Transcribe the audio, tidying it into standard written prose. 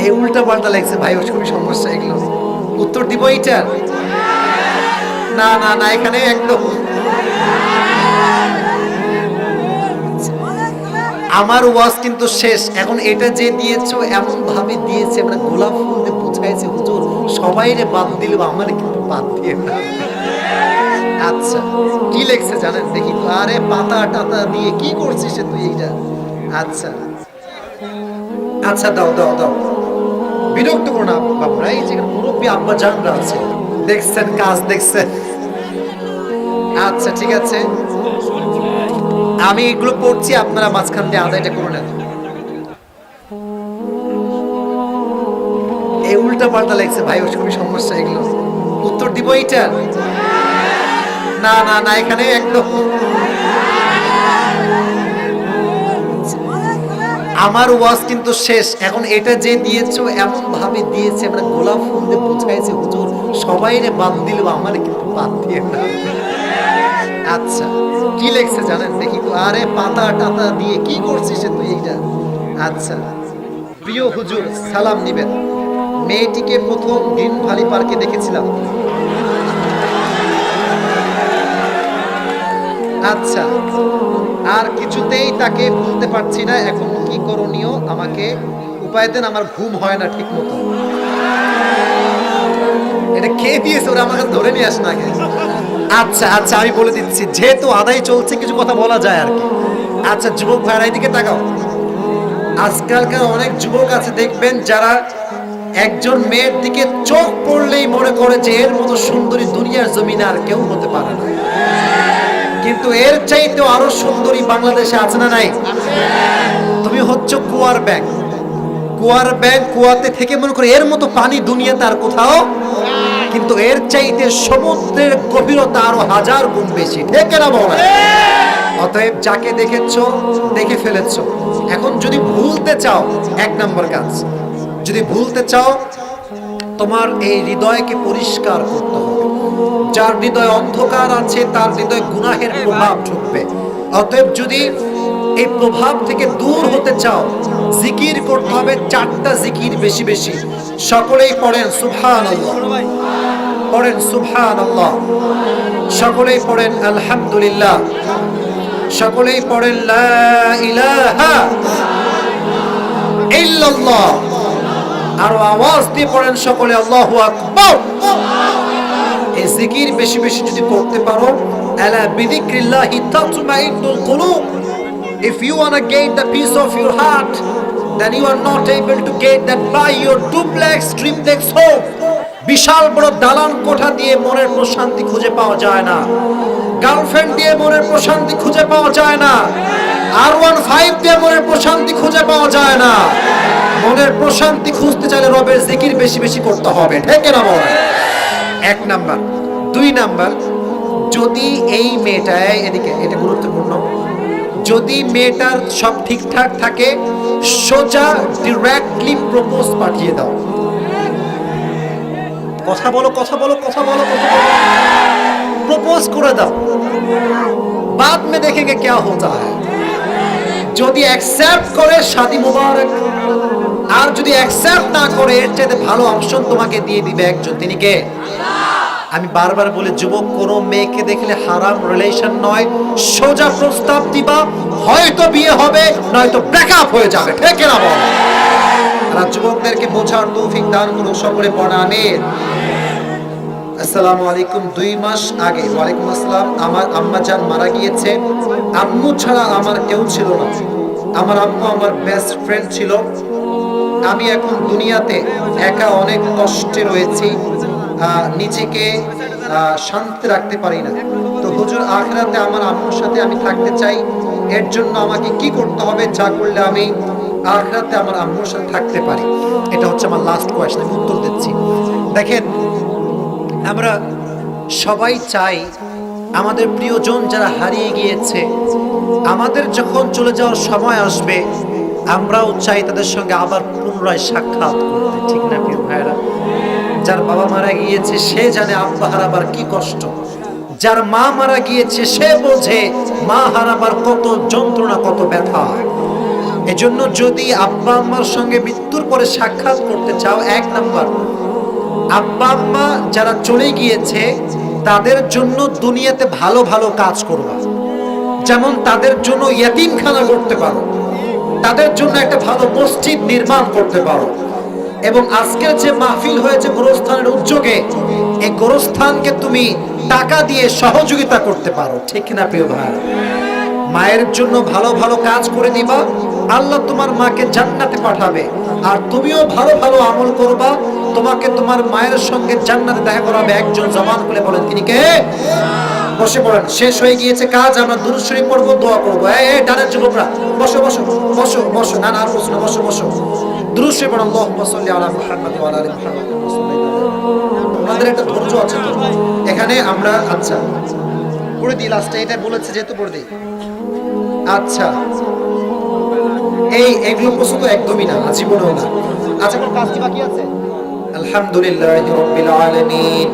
এই উল্টা পাল্টা লাগছে ভাই, ওর খুবই সমস্যা। এগুলো উত্তর দিব এইটার? না না না, এখানে একদম আমার ওয়াজ কিন্তু শেষ। এখন এটা যে দিয়েছো এমন ভাবে দিয়েছে, মানে গোলাপ ফুল দিয়ে বুঝাইছে হুজুর সবাইরে বাদ দিলেও আমার কিন্তু বাদ দিয়ে না। আচ্ছা কি লেখছে জানেন দেখি তো? আরে পাতা টাতা দিয়ে কি করছিস তুই এইটা? আচ্ছা আচ্ছা, দাও দাও দাও, বিরক্ত করো না বাবুরা, এই যে মুরব্বী আব্বা জানরা আছে, দেখছেন কাজ দেখছেন। আচ্ছা ঠিক আছে, আমি এগুলো পড়ছি, আপনারা মাঝখান দিয়ে আদায়টা করে নেন। এই উল্টা পাল্টা লেখছে ভাই, ওর খুবই সমস্যা। এগুলো উত্তর দিব এইটার? না না না, এখানে একদম আমার ওয়াজ কিন্তু শেষ। এখন এটা যে দিয়েছো এমন ভাবে দিয়েছে, মানে গোলাপ ফুল দিয়ে বুঝাইছে হুজুর সবাইরে বাদ দিলেও আমার কিন্তু বাদ দিয়ে না। আচ্ছা কি লেখছে জানেন দেখি তো? আরে পাতা টাতা দিয়ে কি করছিস তুই এইটা? আচ্ছা, প্রিয় হুজুর সালাম নিবেন, মেয়েটিকে প্রথম গ্রিন ভ্যালি পার্কে দেখেছিলাম। আচ্ছা, আর কিছুতেই তাকে ভুলতে পারছি না, এখন কি করণীয়? আমাকে উপায় দেন, আমার ঘুম হয় না ঠিক মতো। এটা খেয়ে দিয়েছে ওরা, আমাকে ধরে নিয়ে আস না আগে। আচ্ছা আচ্ছা, আমি বলে দিচ্ছি, যেহেতু আদায় চলছে কিছু কথা বলা যায় আর কি। আচ্ছা যুবক ভাইরা এদিকে তাকাও। আজকালকার অনেক যুবক আছে দেখবেন, যারা একজন মেয়ের দিকে চোখ পড়লেই মনে করে যে এর মতো সুন্দরী দুনিয়ার জমিনে আর কেউ হতে পারে না। কিন্তু এর চাইতেও আরো সুন্দরী বাংলাদেশে আছে না নাই? তুমি হচ্ছে কুয়ার ব্যাগ, কুয়ার ব্যাগ, কুয়াতে থেকে মনে করে এর মতো পানি দুনিয়াতে আর কোথাও, কিন্তু এর চাইতে সমুদ্রের গভীরতা আরো হাজার গুণ বেশি, ঠিক না বলে? অতএব যাকে দেখেছো দেখে ফেলেছো, এখন যদি ভুলতে চাও, এক নম্বর কাজ, যদি ভুলতে চাও তোমার এই হৃদয়কে পরিষ্কার করতে হবে। যার হৃদয় অন্ধকার আছে তার হৃদয় গুনাহের প্রভাব ঢুকবে। অতএব যদি এই প্রভাব থেকে দূর হতে চাও, জিকির করতে হবে, চারটা জিকির বেশি বেশি। সকলেই পড়েন সুবহানাল্লাহ, পড়েন সুবহানাল্লাহ, সকলেই পড়েন আলহামদুলিল্লাহ, সকলেই পড়েন লা ইলাহা ইল্লাল্লাহ, আরো আওয়াজ দিয়ে পড়েন সকলে আল্লাহু আকবার। এই জিকির বেশি বেশি যদি করতে পারো, আলা বিযিকরিল্লাহি তাতমাইন্নুল কুলুব, if you want to gain the peace of your heart, then you are not able to get that by your duplex triplex home. বিশাল বড় দালান কোঠা দিয়ে মনের প্রশান্তি খুঁজে পাওয়া যায় না, গার্লফ্রেন্ড দিয়ে মনের প্রশান্তি খুঁজে পাওয়া যায় না, R15 দিয়ে মনের প্রশান্তি খুঁজে পাওয়া যায় না। মনের প্রশান্তি খুঁজতে চাইলে রবের জিকির বেশি বেশি করতে হবে, ঠিক না বল? এক নাম্বার। দুই নাম্বার, যদি এই মেয়েটায়, এদিকে এটা গুরুত্বপূর্ণ, যদি মেয়েটার সব ঠিকঠাক থাকে, সোজা ডিরেক্টলি প্রপোজ পাঠিয়ে দাও। কথা বলো কথা বলো কথা বলো কথা বলো, প্রপোজ করে দাও, बाद में देखेंगे क्या होता है। যদি অ্যাকসেপ্ট করে শাদী মুবারক, আর যদি অ্যাকসেপ্ট না করে এর চাইতে ভালো অপশন তোমাকে দিয়ে দিবে একজন, তিনি কে? আমি বারবার বলি, যুবক কোনো মেয়েকে দেখলে হারাম রিলেশন নয়, সোজা প্রস্তাব দিবা, হয়তো বিয়ে হবে নয়তো ব্রেকআপ হয়ে যাবে, ঠিক না বল? আর যুবকদেরকে বোঝার তৌফিক দান করুন, সকলে পড়া আমিন। আসসালামু আলাইকুম। 2 মাস আগে, ওয়ালাইকুম আসসালাম, আমার আম্মা জান মারা গিয়েছে। আম্মু ছাড়া আমার কেউ ছিল না, আমার আম্মু আমার বেস্ট ফ্রেন্ড ছিল। আমি এখন দুনিয়াতে একা অনেক কষ্টে রয়েছি, নিজেকে শান্তি রাখতে পারি না। তো হুজুর, আখিরাতে আমার আম্মুর সাথে আমি থাকতে চাই, এর জন্য আমাকে কি করতে হবে, যা করলে আমি আখিরাতে আমার আম্মুর সাথে থাকতে পারি? এটা হচ্ছে আমার লাস্ট কোয়েশ্চন, আমি উত্তর দিচ্ছি। দেখেন, আমরা সবাই চাই আমাদের প্রিয়জন যারা হারিয়ে গিয়েছে, আমাদের যখন চলে যাওয়ার সময় আসবে, আমরাও চাই তাদের সঙ্গে আবার পুনরায় সাক্ষাৎ করতে, ঠিক না প্রিয় ভাইরা? যার বাবা মারা গিয়েছে সে জানে আব্বা হারাবার কি কষ্ট, যার মা মারা গিয়েছে সে বোঝে মা হারাবার কত যন্ত্রণা, কত ব্যথা। এজন্য যদি আব্বা আম্মার সঙ্গে মৃত্যুর পরে সাক্ষাৎ করতে চাও, 1 নাম্বার, আব্বা আম্মা যারা চলে গিয়েছে তাদের জন্য দুনিয়াতে ভালো ভালো কাজ করবা। যেমন তাদের জন্য ইয়তিমখানা করতে পারো, তাদের জন্য একটা ভালো মসজিদ নির্মাণ করতে পারো। এবং আজকের যে মাহফিল হয়েছে গোরস্থানের উদ্যোগে, এই গোরস্থানকে তুমি টাকা দিয়ে সহযোগিতা করতে পারো, ঠিক না প্রিয় ভাই? মায়ের জন্য ভালো ভালো কাজ করে দিবা, আল্লাহ তোমার মাকে জান্নাতে পাঠাবে। আর তুমিও ভালো ভালো আমল করবা, তোমাকে তোমার মায়ের সঙ্গে জান্নাতে দেখা করাবে। একজন জবান খুলে বলেন তিনি কে? বসে পড়েন, শেষ হয়ে গিয়েছে কাজ, আমরা দুরূদ শরীফ পড়বো, দোয়া করবো। এই ডানের যুবকরা বসো বসো বসো বসো, না না আর বসো না, বসো বসো। দুরূদ শরীফ পড়ুন, আল্লাহুম্মা সাল্লি আলা মুহাম্মাদ ওয়া আলা আলি মুহাম্মাদ। আমাদের একটা ধৈর্য আছে তো এখানে, আমরা আচ্ছা পড়ে দিই, লাস্টে এটা বলেছে যেহেতু পড়ে দিই। আচ্ছা, এইগুলো প্রশ্ন তো একদমই না, জীবনেও না। আচ্ছা, কোন কাজ কি বাকি আছে? আলহামদুলিল্লাহি রাব্বিল আলামিন।